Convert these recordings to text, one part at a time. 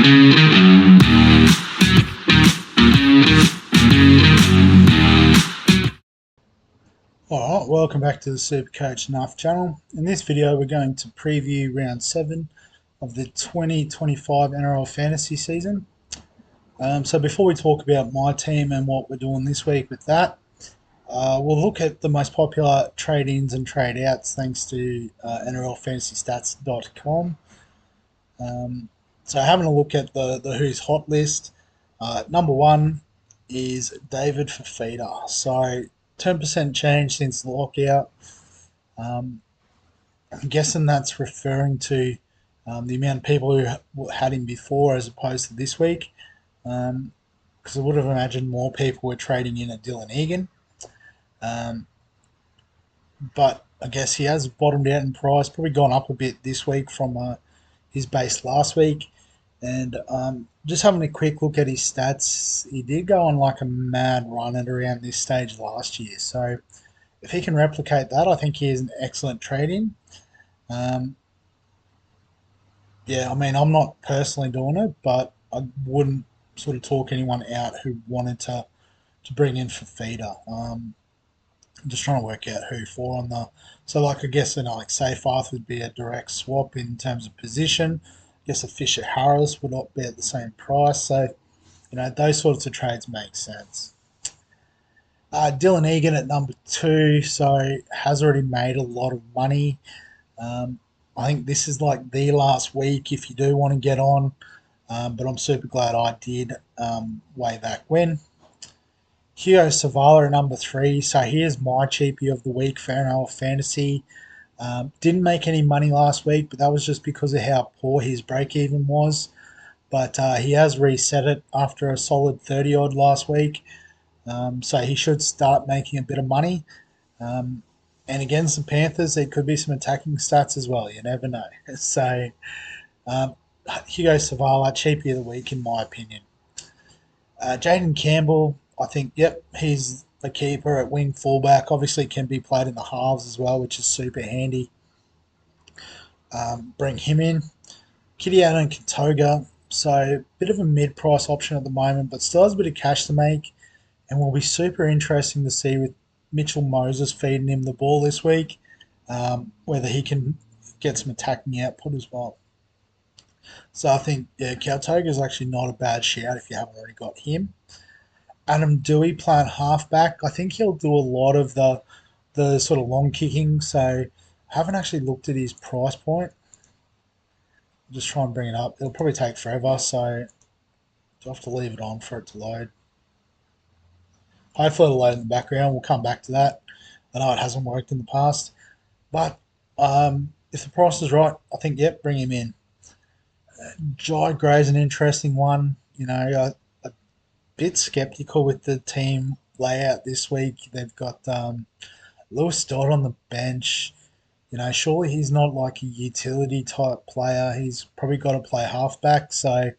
Alright, welcome back to the Supercoach Nuff channel. In this video we're going to preview round 7 of the 2025 NRL Fantasy season. So before we talk about my team and what we're doing this week with that, we'll look at the most popular trade-ins and trade-outs thanks to NRLFantasyStats.com. So having a look at the Who's Hot list, number 1 is David Fafita. So 10% change since the lockout. I'm guessing that's referring to the amount of people who had him before as opposed to this week. Because I would have imagined more people were trading in at Dylan Egan. But I guess he has bottomed out in price, probably gone up a bit this week from his base last week. And just having a quick look at his stats, he did go on like a mad run at around this stage last year. So if he can replicate that, I think he is an excellent trade-in. Yeah, I mean, I'm not personally doing it, but I wouldn't sort of talk anyone out who wanted to bring in Fafita. I'm just trying to work out who for on the. So, like, I guess like Seyfarth would be a direct swap in terms of position. I guess a Fisher Harris would not be at the same price. So, those sorts of trades make sense. Dylan Egan at number 2, so has already made a lot of money. I think this is like the last week if you do want to get on, but I'm super glad I did way back when. Hugo Savala at number 3, so here's my cheapie of the week for NRL Fantasy. Didn't make any money last week, but that was just because of how poor his break-even was. But he has reset it after a solid 30-odd last week. So he should start making a bit of money. And against the Panthers, there could be some attacking stats as well. You never know. So Hugo Savala, cheapie of the week in my opinion. Jaden Campbell, I think, yep, he's the keeper at wing fullback. Obviously can be played in the halves as well, which is super handy. Bring him in. Kitiana and Katoga, so a bit of a mid-price option at the moment, but still has a bit of cash to make, and will be super interesting to see with Mitchell Moses feeding him the ball this week, whether he can get some attacking output as well. So I think, yeah, Katoga is actually not a bad shout if you haven't already got him. Adam Dewey playing halfback, I think he'll do a lot of the sort of long kicking, so I haven't actually looked at his price point. Just try and bring it up. It'll probably take forever, so I'll have to leave it on for it to load. Hopefully it'll load in the background. We'll come back to that. I know it hasn't worked in the past. But if the price is right, I think, yep, bring him in. Jai Gray's an interesting one. A bit sceptical with the team layout this week. They've got Lewis Dodd on the bench. Surely he's not like a utility type player. He's probably got to play halfback, so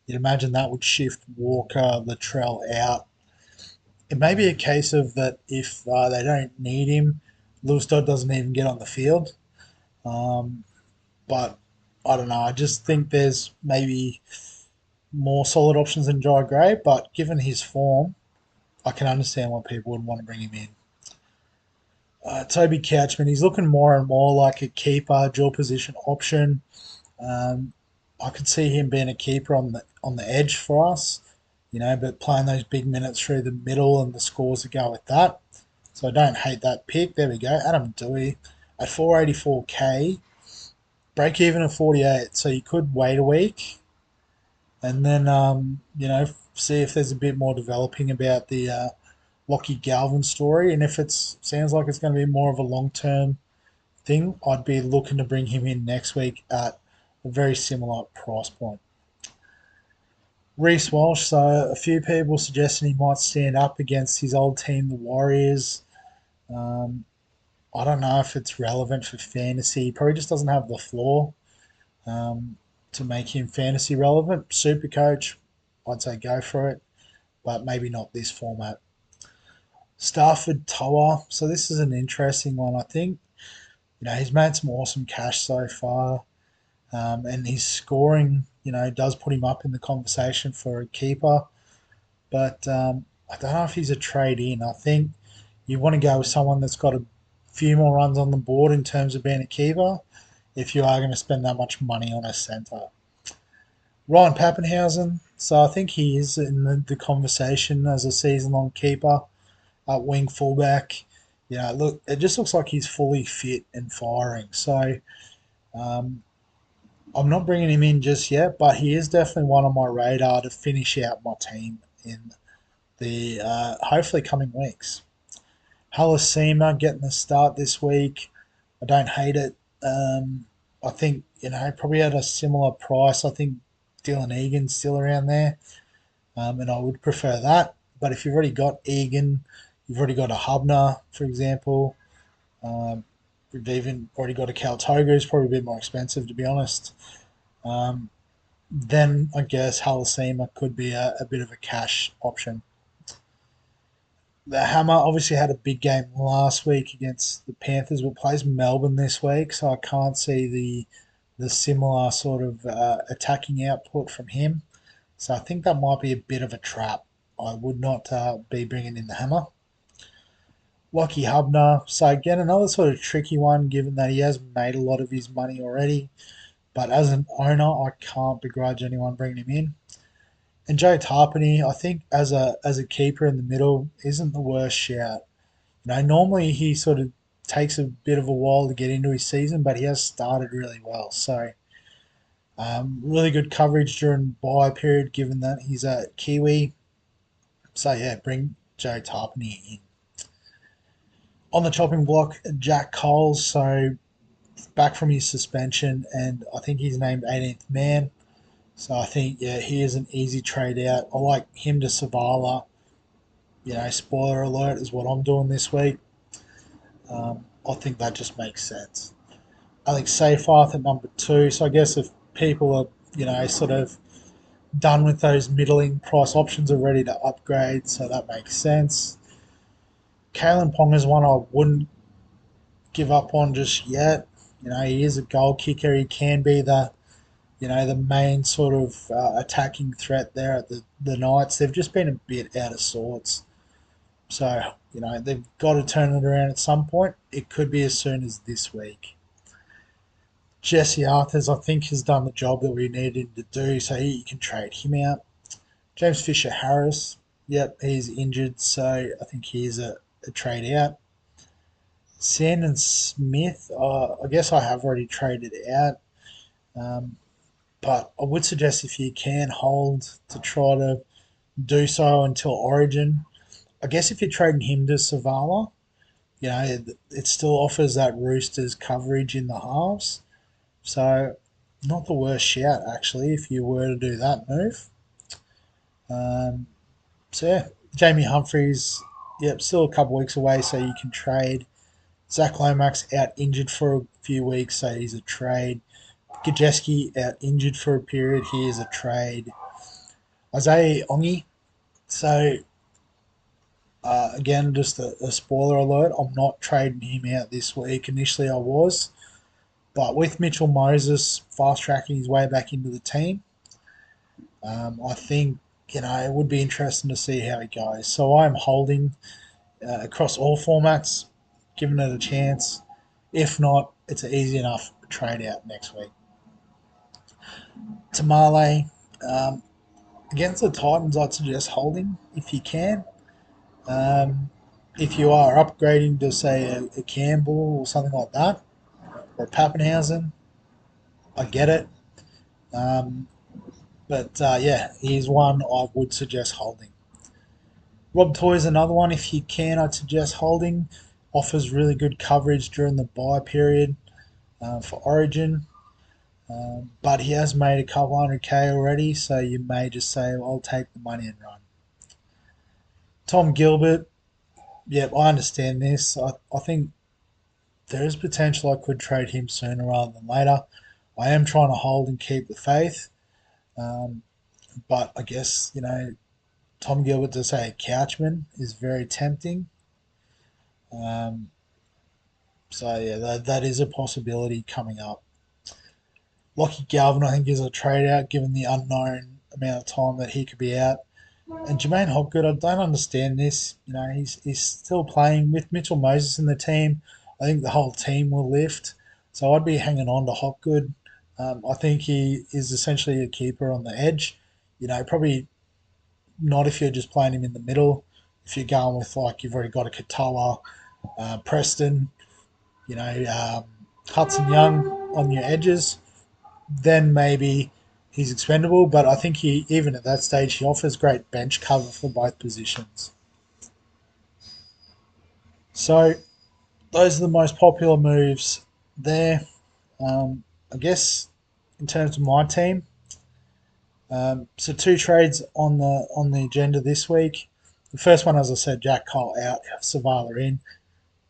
you'd imagine that would shift Walker, Latrell out. It may be a case of that if they don't need him, Lewis Dodd doesn't even get on the field. But I don't know. I just think there's maybe more solid options than Jai Gray, but given his form, I can understand why people would want to bring him in. Toby Couchman, he's looking more and more like a keeper, dual position option. I could see him being a keeper on the edge for us, but playing those big minutes through the middle and the scores that go with that. So I don't hate that pick. There we go. Adam Dewey at 484k, break even at 48. So you could wait a week and then, see if there's a bit more developing about the Lockie Galvin story, and if it sounds like it's going to be more of a long-term thing, I'd be looking to bring him in next week at a very similar price point. Reece Walsh, so a few people suggesting he might stand up against his old team, the Warriors. I don't know if it's relevant for fantasy. He probably just doesn't have the floor to make him fantasy relevant. Supercoach, I'd say go for it, but maybe not this format. Stafford Toa. So this is an interesting one, I think. He's made some awesome cash so far. and his scoring, does put him up in the conversation for a keeper. But I don't know if he's a trade in. I think you want to go with someone that's got a few more runs on the board in terms of being a keeper if you are going to spend that much money on a centre. Ryan Pappenhausen, so I think he is in the conversation as a season long keeper at wing fullback. Look, it just looks like he's fully fit and firing. So um, I'm not bringing him in just yet, but he is definitely one on my radar to finish out my team in the hopefully coming weeks. Halasima getting the start this week. I don't hate it. I think, probably at a similar price. I think Dylan Egan's still around there, and I would prefer that. But if you've already got Egan, you've already got a Hubner, for example. You've even already got a Caltoga, who's probably a bit more expensive, to be honest. Um, then I guess Halasima could be a bit of a cash option. The Hammer obviously had a big game last week against the Panthers, but plays Melbourne this week, so I can't see the similar sort of attacking output from him. So I think that might be a bit of a trap. I would not be bringing in the Hammer. Lockie Hubner, so again another sort of tricky one, given that he has made a lot of his money already. But as an owner, I can't begrudge anyone bringing him in. And Joe Tarpany, I think as a keeper in the middle, isn't the worst shout. Normally he sort of takes a bit of a while to get into his season, but he has started really well. So really good coverage during bye period, given that he's a Kiwi. So yeah, bring Joe Tarpany in. On the chopping block, Jack Coles, so back from his suspension, and I think he's named 18th man. So I think, yeah, he is an easy trade out. I like him to Savala. Spoiler alert is what I'm doing this week. I think that just makes sense. I think Seyfarth at number two. So I guess if people are, sort of done with those middling price options are ready to upgrade, so that makes sense. Kalen Pong is one I wouldn't give up on just yet. He is a goal kicker. He can be the main sort of attacking threat there at the Knights. They've just been a bit out of sorts. So, they've got to turn it around at some point. It could be as soon as this week. Jesse Arthurs, I think, has done the job that we needed him to do, so you can trade him out. James Fisher Harris, yep, he's injured, so I think he's a trade out. Sandon Smith, I guess I have already traded out, um, but I would suggest if you can hold to try to do so until Origin. I guess if you're trading him to Savala, it still offers that Roosters coverage in the halves. So, not the worst shout, actually, if you were to do that move. Um, so, yeah, Jamie Humphries, yep, still a couple of weeks away, so you can trade. Zach Lomax out injured for a few weeks, so he's a trade. Gajeski out injured for a period, he is a trade. Isaiah Ongi, so again, just a spoiler alert, I'm not trading him out this week. Initially, I was, but with Mitchell Moses fast tracking his way back into the team, I think it would be interesting to see how he goes. So I'm holding across all formats, giving it a chance. If not, it's an easy enough trade out next week. Tamale, um, against the Titans, I'd suggest holding if you can. Um, if you are upgrading to say a Campbell or something like that, or a Pappenhausen, I get it. Um, but yeah, he's one I would suggest holding. Rob Toy is another one. If you can, I'd suggest holding. Offers really good coverage during the buy period for Origin. But he has made a couple hundred K already, so you may just say, well, I'll take the money and run. Tom Gilbert, yep, I understand this. I think there is potential I could trade him sooner rather than later. I am trying to hold and keep the faith. Um, but I guess, Tom Gilbert to say a Couchman is very tempting. Um, so, yeah, that is a possibility coming up. Lockie Galvin, I think, is a trade out given the unknown amount of time that he could be out. And Jermaine Hopgood, I don't understand this. He's still playing with Mitchell Moses in the team. I think the whole team will lift. So I'd be hanging on to Hopgood. I think he is essentially a keeper on the edge. Probably not if you're just playing him in the middle. If you're going with like you've already got a Katoa, Preston, Hudson Young on your edges, then maybe he's expendable. But I think he, even at that stage, he offers great bench cover for both positions. So those are the most popular moves there. I guess in terms of my team, so two trades on the agenda this week. The first one, as I said, Jack Cole out, Savala in,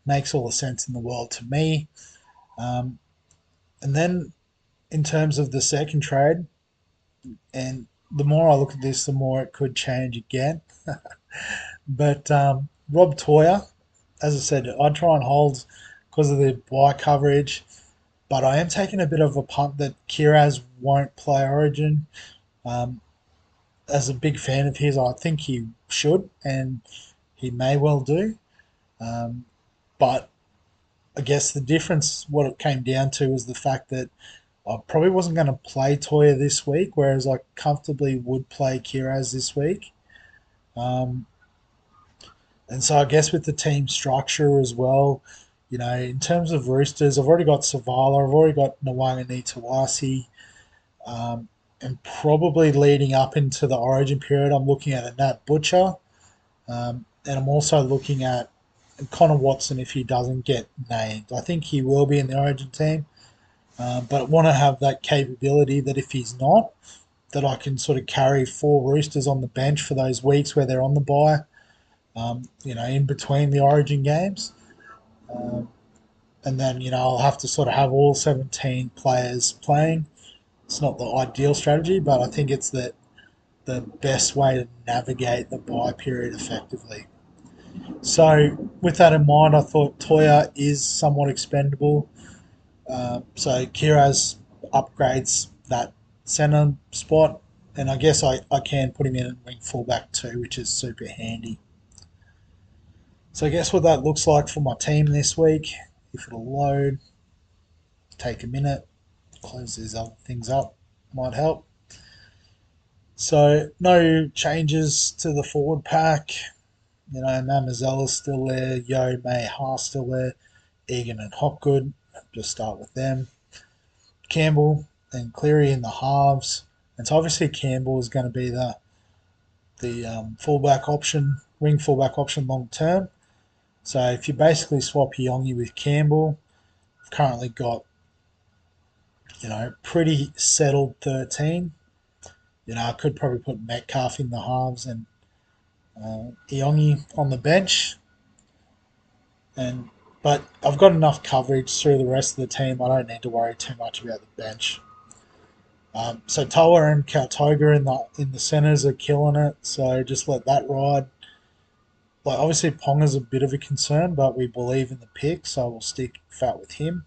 makes all the sense in the world to me. Um, and then in terms of the second trade, and the more I look at this, the more it could change again. But Rob Toyer, as I said, I try and hold because of the buy coverage, but I am taking a bit of a punt that Kiraz won't play Origin. Um, as a big fan of his, I think he should, and he may well do. Um, but I guess the difference, what it came down to, was the fact that I probably wasn't going to play Toya this week, whereas I comfortably would play Kiraz this week. Um, and so I guess with the team structure as well, in terms of Roosters, I've already got Savala, I've already got Nwanga Tawasi, and probably leading up into the Origin period, I'm looking at a Nat Butcher, and I'm also looking at Connor Watson if he doesn't get named. I think he will be in the Origin team, but I want to have that capability that if he's not, that I can sort of carry four Roosters on the bench for those weeks where they're on the bye, in between the Origin games. Um, and then, I'll have to sort of have all 17 players playing. It's not the ideal strategy, but I think it's the best way to navigate the bye period effectively. So, with that in mind, I thought Toya is somewhat expendable. So, Kiraz upgrades that centre spot, and I guess I can put him in at wing fullback too, which is super handy. So, I guess what that looks like for my team this week, if it'll load, take a minute, close these other things up, might help. So, no changes to the forward pack. Mamazella's still there, Yo, May, Haas still there, Egan and Hopgood. Just start with them. Campbell and Cleary in the halves. And so obviously Campbell is going to be the fullback option, wing fullback option long term. So if you basically swap Yongi with Campbell, I've currently got pretty settled 13. I could probably put Metcalf in the halves and Iongi on the bench, and but I've got enough coverage through the rest of the team. I don't need to worry too much about the bench. So Toa and Kautoga in the centres are killing it. So just let that ride. Like obviously Ponga's a bit of a concern, but we believe in the pick, so we'll stick fat with him.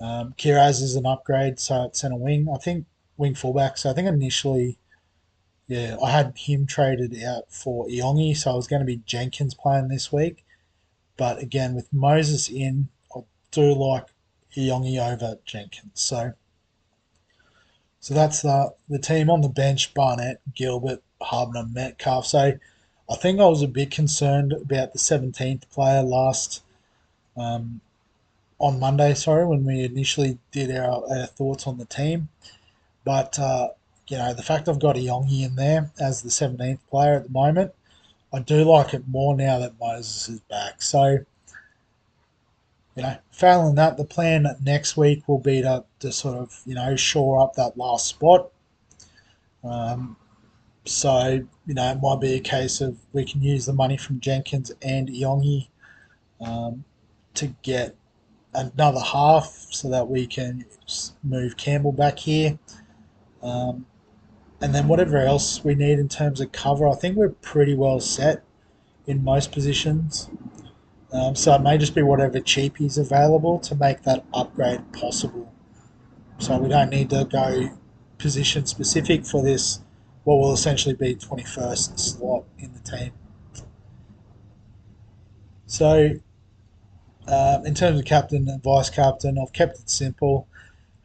Kiraz is an upgrade, so at centre wing. I think wing fullback. So I think initially, yeah, I had him traded out for Iongi, so I was going to be Jenkins playing this week. But again, with Moses in, I do like Iongi over Jenkins. So that's the team on the bench: Barnett, Gilbert, Harbner, Metcalf. So I think I was a bit concerned about the 17th player um, on Monday. Sorry, when we initially did our thoughts on the team, but the fact I've got Iongi in there as the 17th player at the moment, I do like it more now that Moses is back. So failing that, the plan next week will be to sort of, shore up that last spot. Um, so, it might be a case of we can use the money from Jenkins and Iongi um, to get another half so that we can move Campbell back here. Um, and then whatever else we need in terms of cover, I think we're pretty well set in most positions. So it may just be whatever cheap is available to make that upgrade possible. So we don't need to go position specific for this, what will essentially be 21st slot in the team. So, in terms of captain and vice captain, I've kept it simple.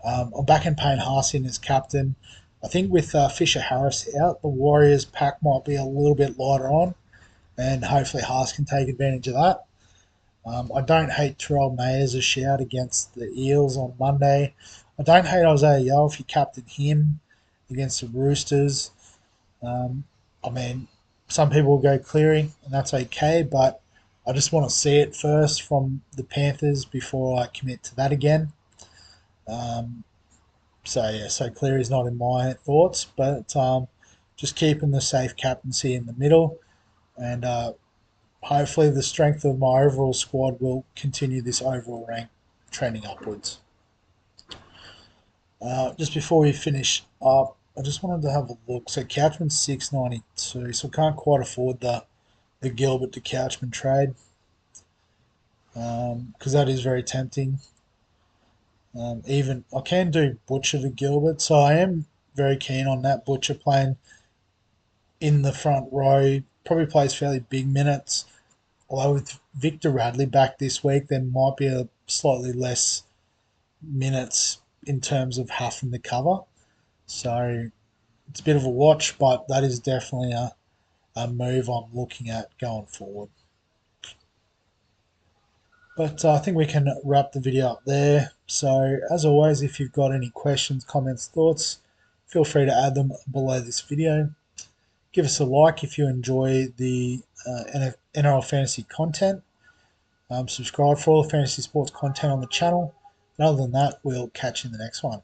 I'm backing Payne Haas in as captain. I think with Fisher Harris out, the Warriors pack might be a little bit lighter on, and hopefully Haas can take advantage of that. I don't hate Terrell May as a shout against the Eels on Monday. I don't hate Isaiah Yeo if you captain him against the Roosters. Um, I mean, some people will go Cleary, and that's okay, but I just want to see it first from the Panthers before I commit to that again. Um, so Cleary's not in my thoughts, but just keeping the safe captaincy in the middle, and hopefully the strength of my overall squad will continue this overall rank trending upwards. Just before we finish up, I just wanted to have a look. So Couchman's 692, so can't quite afford the Gilbert to Couchman trade because that is very tempting. Even I can do Butcher to Gilbert, so I am very keen on that Butcher playing in the front row. Probably plays fairly big minutes. Although with Victor Radley back this week, there might be a slightly less minutes in terms of having the cover. So it's a bit of a watch, but that is definitely a move I'm looking at going forward. But I think we can wrap the video up there. So, as always, if you've got any questions, comments, thoughts, feel free to add them below this video. Give us a like if you enjoy the NRL Fantasy content. Subscribe for all the fantasy sports content on the channel. And other than that, we'll catch you in the next one.